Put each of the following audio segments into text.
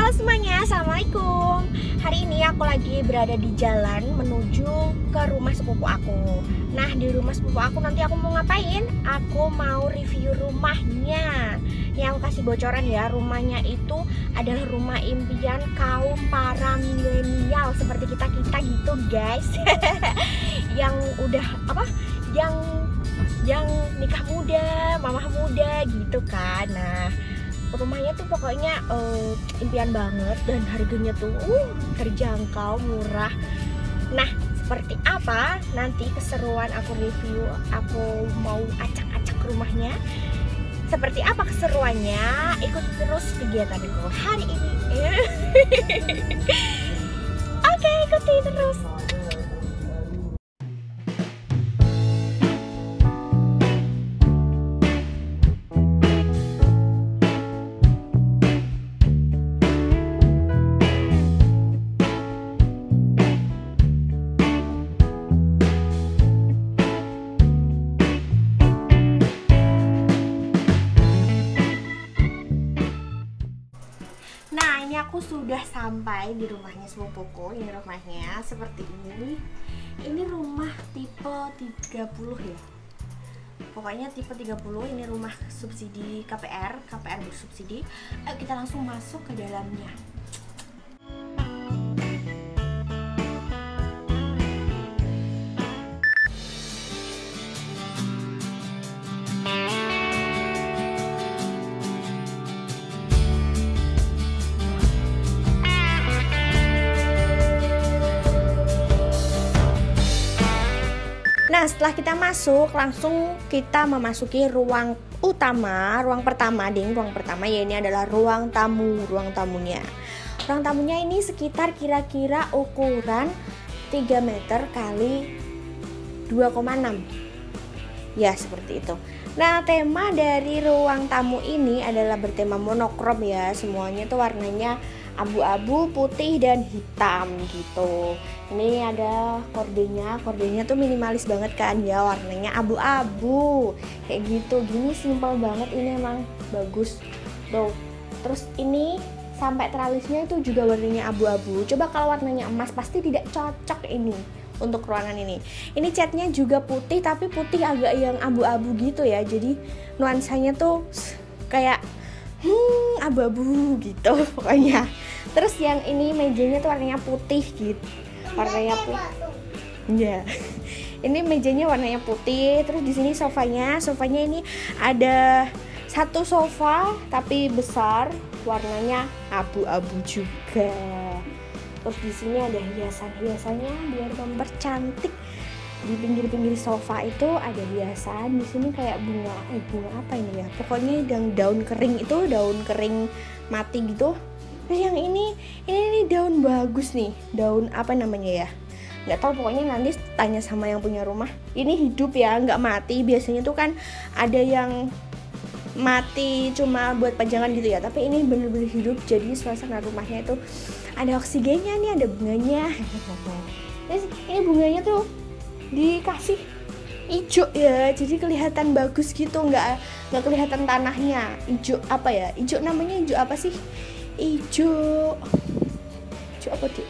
Halo semuanya, Assalamualaikum. Hari ini aku lagi berada di jalan menuju ke rumah sepupu aku. Nah, di rumah sepupu aku nanti aku mau ngapain? Aku mau review rumahnya. Yang aku kasih bocoran ya, rumahnya itu adalah rumah impian kaum para milenial seperti kita-kita gitu guys. Yang udah yang nikah muda, mamah muda gitu kan. Nah, rumahnya tuh pokoknya impian banget dan harganya tuh terjangkau, murah. Nah, seperti apa nanti keseruan aku review, aku mau acak-acak rumahnya. Seperti apa keseruannya? Ikuti terus kegiatanku hari ini. Oke, ikuti terus. Nah, ini aku sudah sampai di rumahnya sepupuku. Ini rumahnya seperti ini. Ini rumah tipe 30 ya. Pokoknya tipe 30. Ini rumah subsidi KPR bersubsidi. Ayo kita langsung masuk ke dalamnya. Nah, setelah kita masuk, langsung kita memasuki ruang utama, ruang pertama, ruang pertama ya, ini adalah ruang tamu, ruang tamunya. Ruang tamunya ini sekitar kira-kira ukuran 3 meter kali 2,6. Ya, seperti itu. Nah, tema dari ruang tamu ini adalah bertema monokrom ya, semuanya tuh warnanya abu-abu, putih, dan hitam gitu. Ini ada kordenya tuh minimalis banget kan ya, warnanya abu-abu kayak gitu. Gini simpel banget, ini emang bagus tuh. Terus ini sampai tralisnya itu juga warnanya abu-abu. Coba kalau warnanya emas pasti tidak cocok ini untuk ruangan ini. Ini catnya juga putih, tapi putih agak yang abu-abu gitu ya. Jadi nuansanya tuh kayak abu-abu gitu pokoknya. Terus yang ini mejanya tuh warnanya putih gitu. Warnanya putih. Ya. Ini mejanya warnanya putih. Terus di sini sofanya ini ada satu sofa tapi besar, warnanya abu-abu juga. Terus di sini ada hiasan-hiasannya biar mempercantik. Di pinggir-pinggir sofa itu ada hiasan. Di sini kayak bunga apa ini ya? Pokoknya daun kering itu, daun kering mati gitu. Terus yang ini daun bagus nih. Daun apa namanya ya? Nggak tahu, pokoknya nanti tanya sama yang punya rumah. Ini hidup ya, nggak mati. Biasanya tuh kan ada yang mati cuma buat pajangan gitu ya. Tapi ini bener-bener hidup. Jadi suasana rumahnya itu ada oksigennya nih, ada bunganya. Terus ini bunganya tuh dikasih hijau ya, jadi kelihatan bagus gitu, nggak kelihatan tanahnya. Hijau apa ya, hijau namanya hijau apa sih, hijau apa tuh?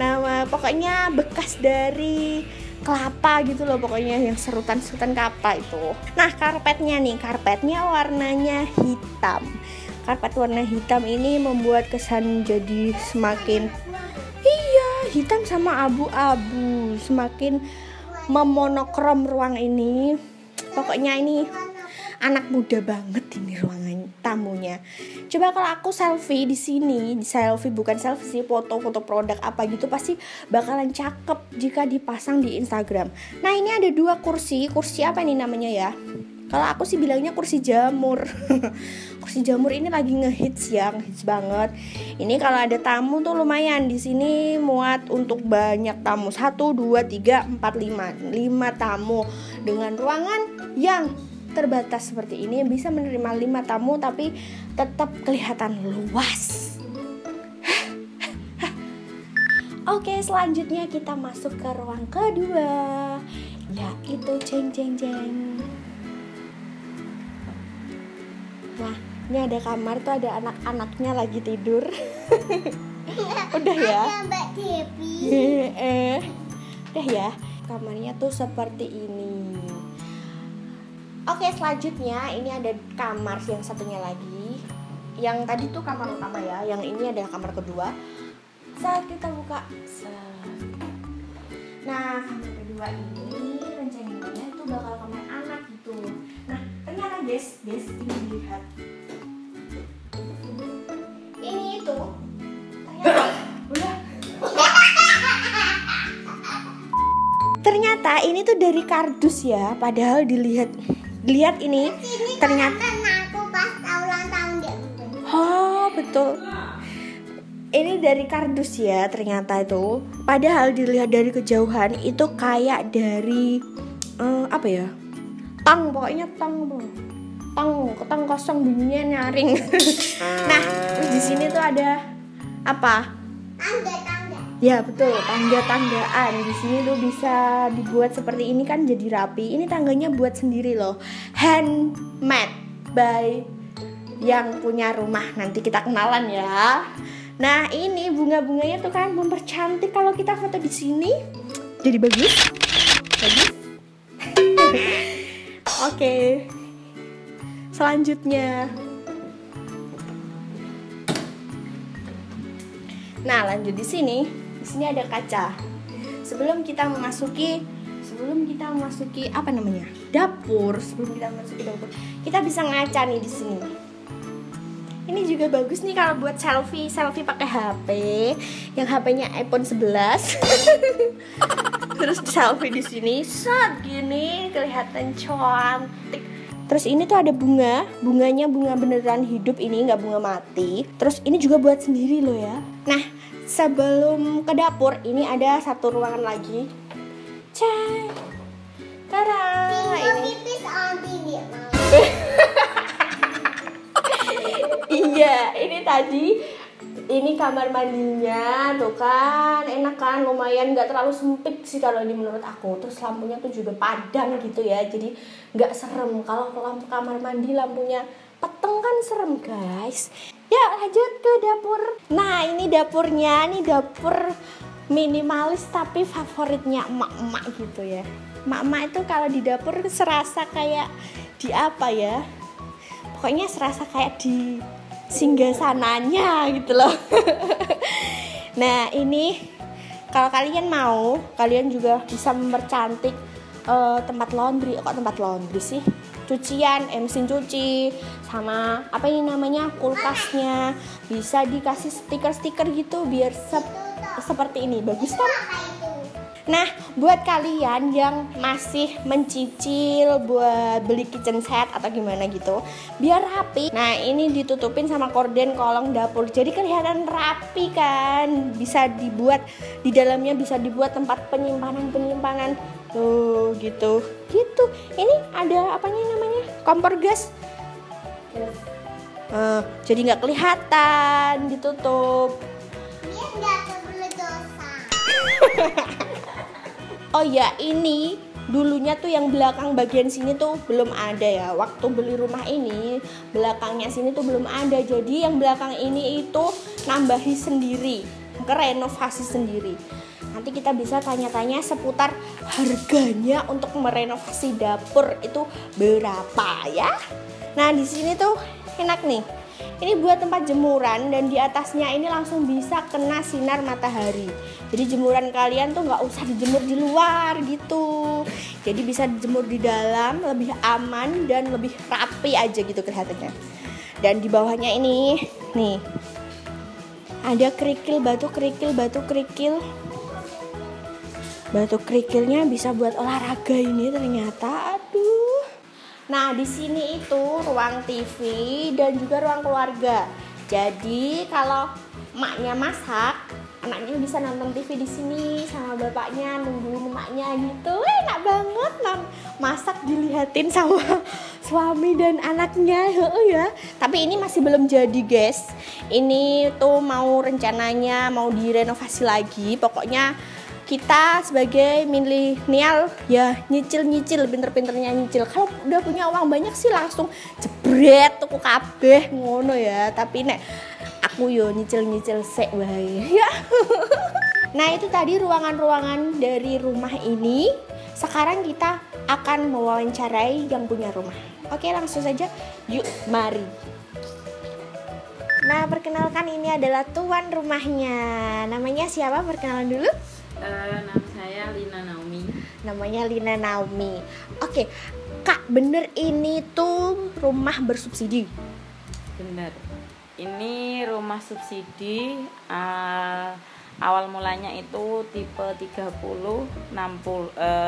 Nama pokoknya bekas dari kelapa gitu loh, pokoknya yang serutan kelapa itu. Nah, karpetnya warnanya hitam. Karpet warna hitam ini membuat kesan jadi semakin hitam sama abu-abu, semakin memonokrom ruang ini. Pokoknya ini anak muda banget ini ruangan tamunya. Coba kalau aku selfie di sini, bukan selfie sih, foto-foto produk apa gitu pasti bakalan cakep jika dipasang di Instagram. Nah, ini ada 2 kursi apa ini namanya ya? Kalau aku sih bilangnya kursi jamur. Kursi jamur ini lagi ngehits banget. Ini kalau ada tamu tuh lumayan. Di sini muat untuk banyak tamu. 1, 2, 3, 4, 5 tamu. Dengan ruangan yang terbatas seperti ini bisa menerima 5 tamu tapi tetap kelihatan luas. Oke, selanjutnya kita masuk ke ruang kedua, yaitu jeng. Nah, Ini ada kamar tuh, ada anak-anaknya lagi tidur. Udah ya. Mbak Devi. Udah ya. Kamarnya tuh seperti ini. Oke, selanjutnya ini ada kamar yang satunya lagi. Yang tadi tuh kamar utama ya. Yang ini adalah kamar kedua. Saat kita buka. Nah, kamar kedua ini rencananya itu bakal kamar anak gitu. Nah, ternyata guys, ini dilihat. Ini itu ternyata ini tuh dari kardus ya, padahal dilihat ini ternyata aku pas ulang tahun dia. Oh betul, ini dari kardus ya ternyata itu, padahal dilihat dari kejauhan itu kayak dari apa ya, pokoknya tang kosong bunyinya nyaring. Nah, terus di sini tuh ada apa? Tangga. Ya betul, tangga-tanggaan. Di sini tuh bisa dibuat seperti ini kan, jadi rapi. Ini tangganya buat sendiri loh, handmade by yang punya rumah. Nanti kita kenalan ya. Nah, ini bunga-bunganya tuh kan mempercantik kalau kita foto di sini. Jadi bagus. Oke. Selanjutnya. Nah, lanjut di sini. Di sini ada kaca. Sebelum kita memasuki apa namanya? Dapur. Sebelum kita memasuki dapur, kita bisa ngaca nih di sini. Ini juga bagus nih kalau buat selfie pakai HP. Yang HP-nya iPhone 11. Terus selfie di sini, set gini kelihatan cantik. Terus ini tuh ada bunganya bunga beneran hidup, ini nggak bunga mati. Terus ini juga buat sendiri loh ya. Nah, sebelum ke dapur ini ada satu ruangan lagi. Cek, tada, ini. Iya, ini tadi. Ini kamar mandinya, tuh kan, enak kan, lumayan nggak terlalu sempit sih kalau ini menurut aku. Terus lampunya tuh juga padang gitu ya, jadi nggak serem. Kalau lampu kamar mandi lampunya peteng kan serem guys. Ya lanjut ke dapur. Nah ini dapurnya, ini dapur minimalis tapi favoritnya emak-emak gitu ya. Emak-emak itu kalau di dapur serasa kayak di apa ya, pokoknya serasa kayak di singgasananya gitu loh. Nah ini kalau kalian mau, kalian juga bisa mempercantik tempat laundry. Kok tempat laundry sih? Cucian, mesin cuci, sama apa ini namanya, kulkasnya. Bisa dikasih stiker-stiker gitu biar seperti ini, bagus kan? Nah, buat kalian yang masih mencicil buat beli kitchen set atau gimana gitu, biar rapi. Nah, ini ditutupin sama korden kolong dapur. Jadi kelihatan rapi kan. Bisa dibuat di dalamnya, bisa dibuat tempat penyimpanan. Tuh, gitu. Ini ada apanya namanya? Kompor gas. Jadi nggak kelihatan, ditutup. Biar nggak kebelet dosa. Oh ya, ini dulunya tuh yang belakang bagian sini tuh belum ada ya. Waktu beli rumah ini, belakangnya sini tuh belum ada. Jadi yang belakang ini itu nambahi sendiri, renovasi sendiri. Nanti kita bisa tanya-tanya seputar harganya untuk merenovasi dapur itu berapa ya. Nah, di sini tuh enak nih. Ini buat tempat jemuran dan di atasnya ini langsung bisa kena sinar matahari. Jadi jemuran kalian tuh nggak usah dijemur di luar gitu. Jadi bisa dijemur di dalam, lebih aman dan lebih rapi aja gitu kelihatannya. Dan di bawahnya ini, nih, ada kerikil, batu kerikil. Batu kerikilnya bisa buat olahraga ini ternyata. Aduh. Nah, di sini itu ruang TV dan juga ruang keluarga. Jadi kalau emaknya masak, anaknya bisa nonton TV di sini sama bapaknya, nungguin emaknya gitu. Enak banget masak dilihatin sama suami dan anaknya ya. Tapi ini masih belum jadi, guys. Ini tuh mau rencananya mau direnovasi lagi. Pokoknya kita sebagai milenial ya nyicil pinter-pinternya nyicil. Kalau udah punya uang banyak sih langsung jebret tuku kabeh ngono ya. Tapi nek aku yo nyicil sik wae ya. Nah, itu tadi ruangan-ruangan dari rumah ini. Sekarang kita akan mewawancarai yang punya rumah. Oke, langsung saja. Yuk, mari. Nah, perkenalkan ini adalah tuan rumahnya. Namanya siapa? Perkenalan dulu. Nama saya Lina Naomi. Namanya Lina Naomi. Oke, Kak, bener ini tuh rumah bersubsidi? Benar. Ini rumah subsidi. Awal mulanya itu tipe 30 60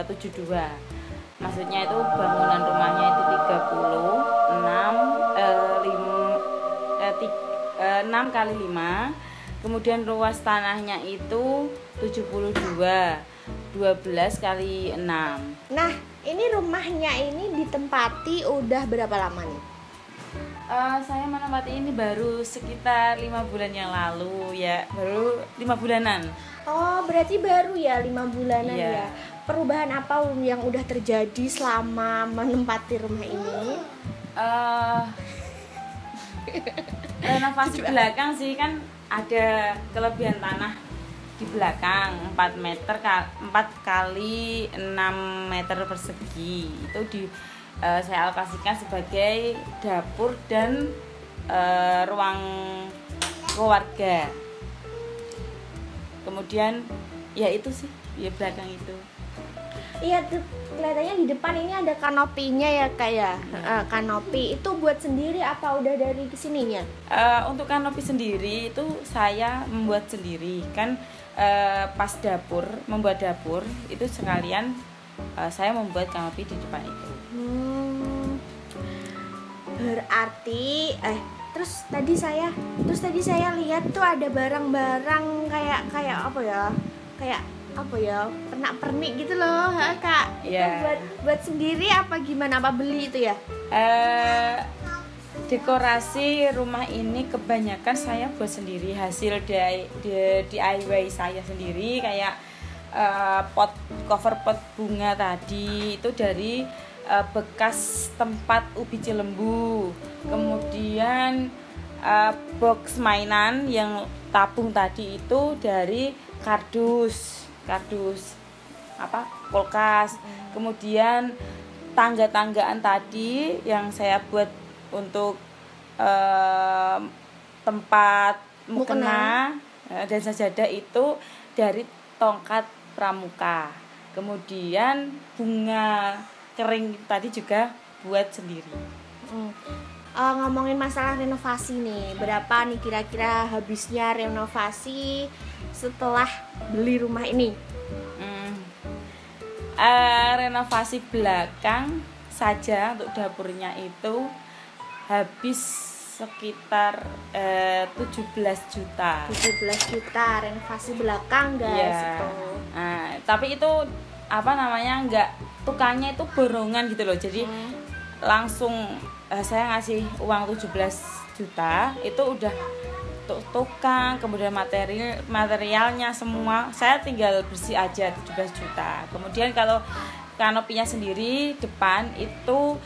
72. Maksudnya itu bangunan rumahnya itu 6 kali 5. Kemudian luas tanahnya itu 72 12 kali 6. Nah, ini rumahnya ini ditempati udah berapa lama nih? Saya menempati ini baru sekitar 5 bulan yang lalu ya, baru 5 bulanan. Oh, berarti baru ya 5 bulanan Iya. ya. Perubahan apa yang udah terjadi selama menempati rumah ini? Renovasi belakang sih, kan ada kelebihan tanah di belakang 4 kali 6 meter persegi. Itu saya alokasikan sebagai dapur dan ruang keluarga. Kemudian ya itu sih, ya belakang itu. Iya, kelihatannya di depan ini ada kanopinya ya kayak kanopi itu buat sendiri apa udah dari kesininya? Untuk kanopi sendiri itu saya membuat sendiri kan. Pas membuat dapur itu sekalian saya membuat kanopi di depan itu. Berarti terus tadi saya lihat tuh ada barang-barang kayak apa ya, pernak-pernik gitu loh, Kak. Itu Yeah. buat sendiri apa gimana, apa beli itu ya? Dekorasi rumah ini kebanyakan saya buat sendiri, hasil DIY saya sendiri. Kayak cover pot bunga tadi itu dari bekas tempat ubi cilembu. Kemudian box mainan yang tabung tadi itu dari kardus kulkas. Kemudian tangga-tanggaan tadi yang saya buat untuk tempat mukena dan sajadah itu dari tongkat pramuka. Kemudian bunga kering tadi juga buat sendiri. Ngomongin masalah renovasi nih, berapa nih kira-kira habisnya renovasi setelah beli rumah ini? Renovasi belakang saja untuk dapurnya itu habis sekitar 17 juta. 17 juta renovasi belakang, guys. Ya. Itu. Tapi itu enggak, tukangnya itu borongan gitu loh. Jadi langsung saya ngasih uang 17 juta itu udah tukang, kemudian materialnya semua saya tinggal bersih aja 17 juta. Kemudian kalau kanopinya sendiri depan itu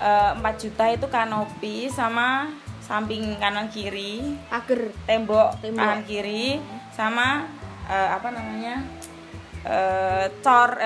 4 juta itu kanopi sama samping kanan kiri, Pagar tembok kanan kiri sama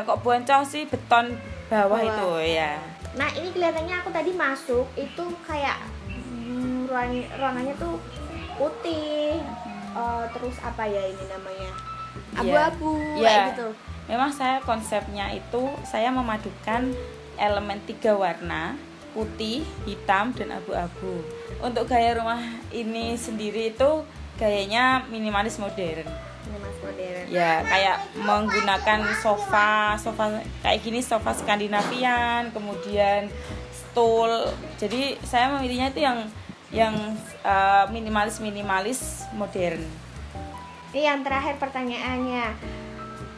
kok boncos sih beton bawah itu ya. Nah, ini kelihatannya aku tadi masuk itu kayak ruangannya tuh putih, terus apa ya ini namanya, abu-abu kayak gitu. Memang saya konsepnya itu saya memadukan elemen 3 warna, putih, hitam, dan abu-abu. Untuk gaya rumah ini sendiri itu gayanya minimalis modern. Ya, kayak menggunakan sofa kayak gini, sofa Skandinavian, kemudian stool. Jadi saya memilihnya itu yang minimalis modern. Ini yang terakhir pertanyaannya,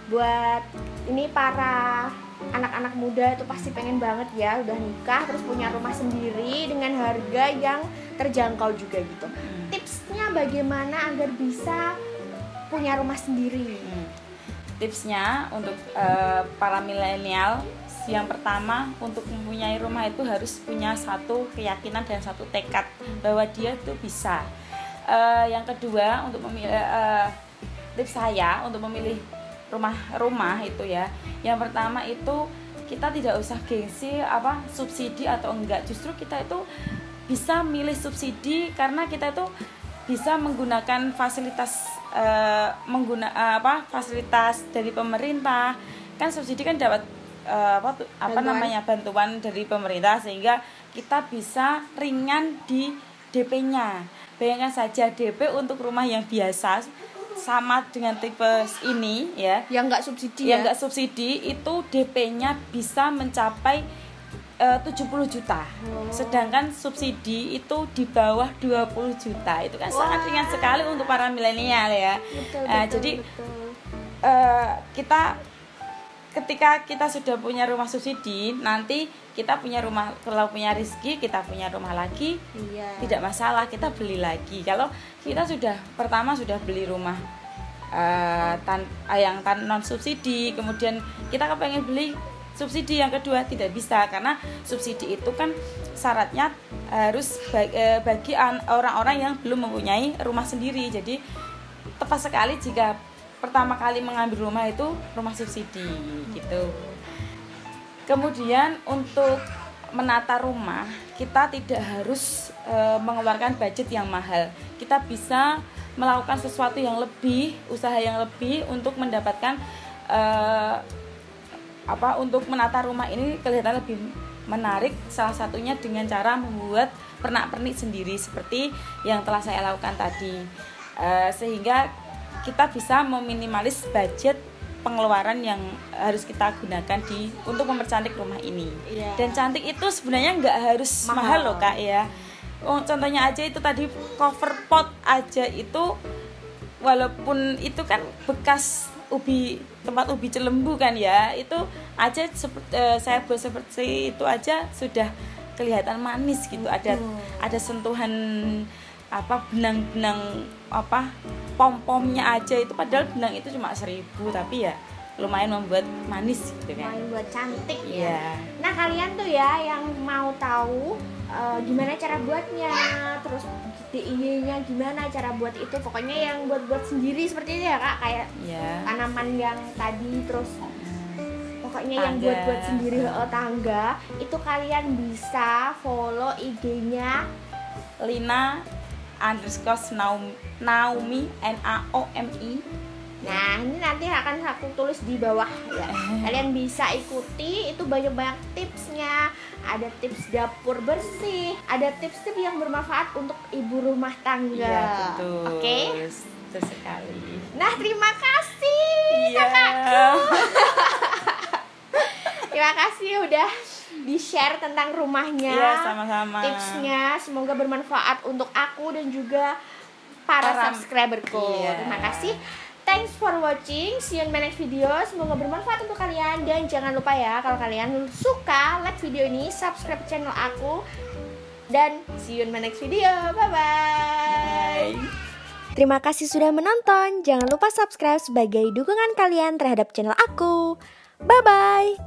buat ini para anak-anak muda itu pasti pengen banget ya udah nikah terus punya rumah sendiri dengan harga yang terjangkau juga gitu. Tipsnya bagaimana agar bisa punya rumah sendiri? tipsnya untuk para milenial, yang pertama untuk mempunyai rumah itu harus punya satu keyakinan dan satu tekad bahwa dia itu bisa. Yang kedua, untuk memilih tips saya untuk memilih rumah itu ya, yang pertama itu kita tidak usah gengsi subsidi atau enggak, justru kita itu bisa milih subsidi karena kita itu bisa menggunakan fasilitas fasilitas dari pemerintah. Kan subsidi kan dapat bantuan dari pemerintah, sehingga kita bisa ringan di DP-nya. Bayangkan saja DP untuk rumah yang biasa sama dengan tipe ini ya, yang enggak subsidi itu DP-nya bisa mencapai 70 juta. Sedangkan subsidi itu di bawah 20 juta. Itu kan sangat ringan sekali untuk para milenial ya. Jadi ketika kita sudah punya rumah subsidi, nanti kita punya rumah, kalau punya rezeki kita punya rumah lagi, tidak masalah, kita beli lagi. Kalau kita sudah beli rumah yang non subsidi, kemudian kita kepengen beli subsidi yang kedua, tidak bisa, karena subsidi itu kan syaratnya harus bagi orang-orang yang belum mempunyai rumah sendiri. Jadi tepat sekali jika pertama kali mengambil rumah itu rumah subsidi gitu. Kemudian untuk menata rumah, kita tidak harus mengeluarkan budget yang mahal. Kita bisa melakukan sesuatu yang lebih, usaha yang lebih untuk mendapatkan untuk menata rumah ini kelihatan lebih menarik. Salah satunya dengan cara membuat pernak-pernik sendiri seperti yang telah saya lakukan tadi, sehingga kita bisa meminimalis budget pengeluaran yang harus kita gunakan untuk mempercantik rumah ini. Dan cantik itu sebenarnya nggak harus mahal loh Kak ya. Contohnya aja itu tadi cover pot aja itu, walaupun itu kan bekas tempat ubi celembu kan ya, itu aja saya buat seperti itu aja sudah kelihatan manis gitu. Ada sentuhan benang-benang pom-pomnya aja itu, padahal benang itu cuma 1.000, tapi ya lumayan membuat manis gitu kan, lumayan buat cantik ya. Nah kalian tuh ya yang mau tahu gimana cara buatnya, terus DIY-nya gimana cara buat itu, pokoknya yang buat sendiri seperti itu ya Kak, kayak tanaman yang tadi, terus pokoknya yang buat sendiri tangga itu, kalian bisa follow IG-nya Lina_Naomi Naomi. Nah ini nanti akan aku tulis di bawah ya. Kalian bisa ikuti, itu banyak-banyak tipsnya. Ada tips dapur bersih, ada tips-tips yang bermanfaat untuk ibu rumah tangga. Iya betul. Oke? Betul sekali. Nah terima kasih kakakku. Terima kasih udah di-share tentang rumahnya. Iya, sama-sama. Tipsnya semoga bermanfaat untuk aku dan juga para subscriberku. Terima kasih. Thanks for watching. See you in my next video. Semoga bermanfaat untuk kalian. Dan jangan lupa ya, kalau kalian suka like video ini, subscribe channel aku. Dan see you in my next video. Bye-bye. Terima kasih sudah menonton. Jangan lupa subscribe sebagai dukungan kalian terhadap channel aku. Bye-bye.